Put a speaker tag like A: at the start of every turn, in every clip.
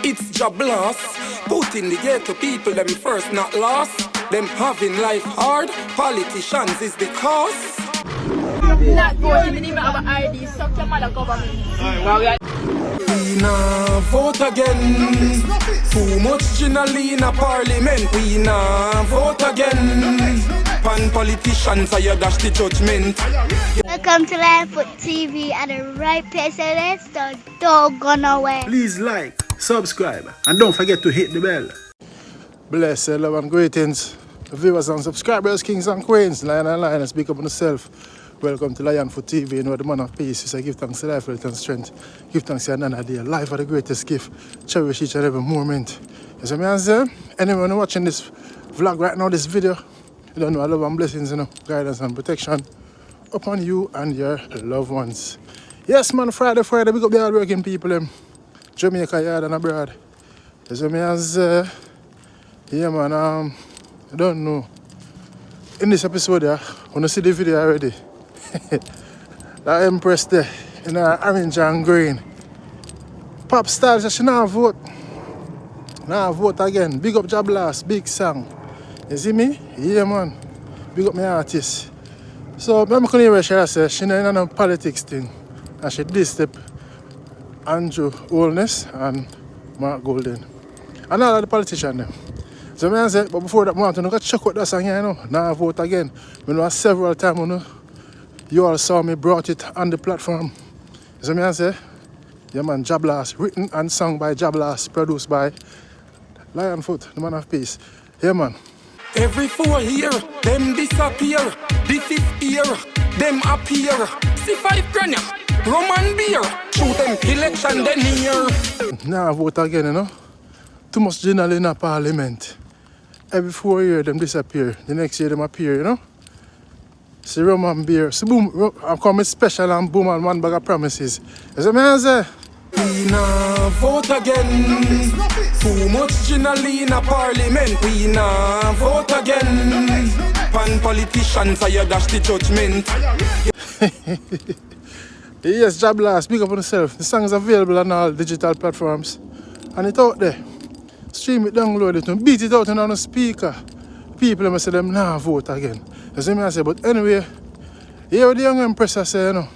A: It's your Blaast. Put in the ghetto people, them first, not last. Them having life hard, politicians is the cause.
B: Not going, even have an ID, suck your mother government.
A: We nah vote again. Too much generally in a parliament. We nah vote again. Pan politicians are your dash the judgment.
C: Welcome to Lion Foot TV at the right place, and let's don't go nowhere.
D: Please like, subscribe, and don't forget to hit the bell. Bless, love and greetings, viewers and subscribers, kings and queens, lion and lioness, speak up on yourself. Welcome to Lion Foot TV, you know the man of peace. We say give thanks to life, health and strength. Give thanks to another day. Life are the greatest gift. Cherish each and every moment. You see me and say, anyone watching this vlog right now, this video, you don't know, love and blessings, you know, guidance and protection upon you and your loved ones. Yes, man, Friday, big up the hard-working people, them. Jamaica, yard and abroad. You see me as, yeah, man, I don't know. In this episode, when you see the video already, that Empress there, in her orange and green. Pop style says she not vote. Now vote again. Big up Blaast, big song. You see me? Yeah, man. Big up my artist. So, I'm going to hear she she not in no politics thing. And she distep Andrew Holness and Mark Golden. And all of the politicians them. So I say, but before that, I want to check out that song here, you know. Now vote again. I know several times, you know, you all saw me brought it on the platform. So I say, yeah man, Blaast, written and sung by Blaast, produced by Lion Foot, the man of peace. Yeah man.
A: Every 4 years, them disappear. The 5th year, them appear. See 5 grand, rum and beer. Shoot them election then here.
D: Now vote again, you know. Too much general in a parliament. Every 4 years, them disappear. The next year, them appear, you know. See rum and beer. See boom, I'm coming special and boom and one bag of promises. You see me I say?
A: We nah vote again. Too much generally in a parliament. We nah vote again. Pan politicians are your dash the judgment.
D: Yes, Blaast, speak up on yourself. The song is available on all digital platforms. And it's out there. Stream it, download it, and beat it out on a speaker. People may say them nah vote again. You see me I say, but anyway, hear what the young Empress say, you know.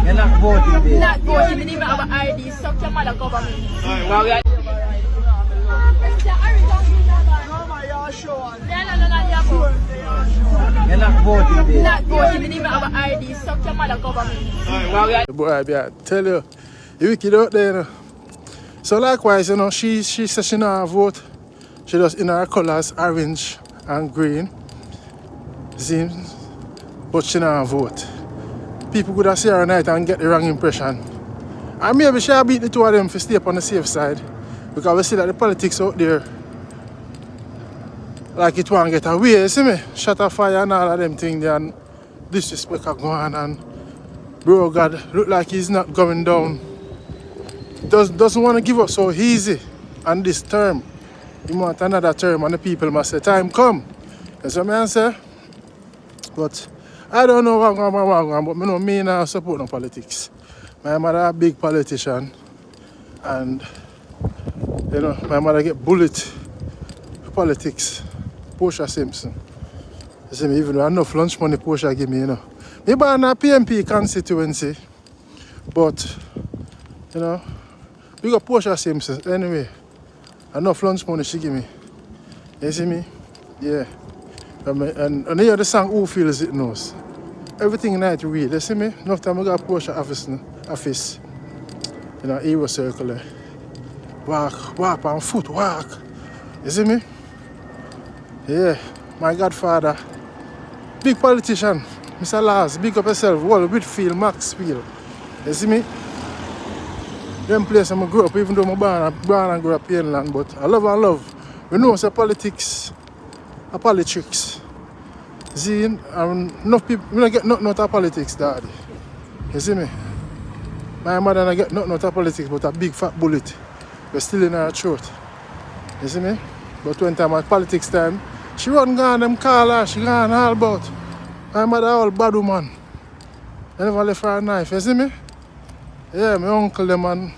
B: You're not voting, not voting, even have an ID, suck your mother government. You're not voting, not voting, even have an ID, suck your mother government.
D: Boy, I tell you, you wicked out there, you know. So likewise, you know, she says she not vote. She does in her colours, orange and green. See? But she not vote. People could have see her night and get the wrong impression. And maybe she beat the two of them to stay up on the safe side. Because we see that the politics out there, like it want to get away, you see me? Shut a fire and all of them things there, and disrespect are going on, and bro God look like he's not going down. Doesn't want to give up so easy on this term. He want another term and the people must say time come. That's what I say. But I don't know what I'm going, but I know me now support no politics. My mother a big politician, and you know, my mother get bullied for politics. Portia Simpson. You see me, even though enough lunch money Portia give me, you know. Me born a PMP constituency, but you know, we got Portia Simpson anyway. Enough lunch money she give me. You see me? Yeah. And hear the song Who Feels It Knows. Everything night real, you see me? Enough time I got Portia office, you know, hero circle there. Walk on foot, walk. You see me? Yeah, my godfather. Big politician, Mr. Lars, big up yourself, Wall, Whitfield, Maxfield. You see me? Them place I grew up, even though I'm born and grew up in Inland, but I love. We know say politics are politics. See, enough people, we don't get nothing out of politics, daddy. You see me? My mother don't get nothing out of politics, but a big fat bullet. We're still in her throat. You see me? But when time at politics time, she run gone, them call her, she gone all about. My mother all bad woman. I never left for a knife, you see me? Yeah, my uncle them and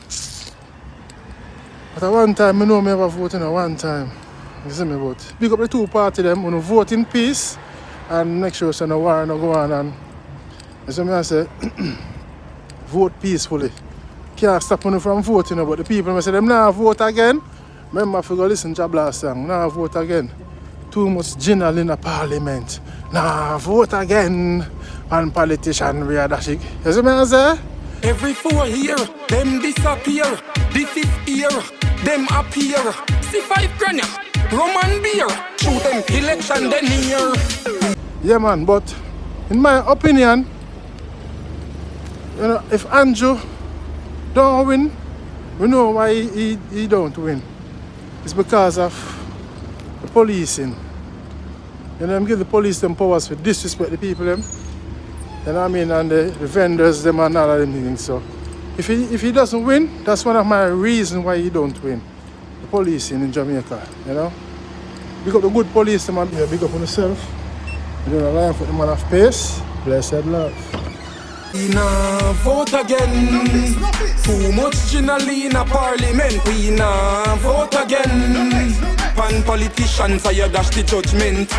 D: but at one time I know me ever vote at one time. You see me, but big up the two party them, when vote in peace and make sure so no war no go on and you see me I say vote peacefully. Can't stop you from voting, but the people say them now vote again. Remember if you go listen to Blaast song, now vote again. Too much general in the parliament. Now vote again. And politician we are dashing. You see me I say?
A: Every 4 year, them disappear. This is here, them appear. See 5 grand, rum and beer. Shoot them election then here.
D: Yeah man, but in my opinion, you know, if Andrew don't win, we know why he don't win. It's because of the policing. You know, them give the police them powers to disrespect the people them. You know what I mean? And the vendors them and all of them things. So if he doesn't win, that's one of my reasons why he don't win. The policing in Jamaica, you know. Big up the good police them and yeah, big up on yourself. You know, life with the man of pace. Blessed love.
A: We nah vote again. Too much generally in a parliament. We nah vote again. Pan politicians, I dash the judgment.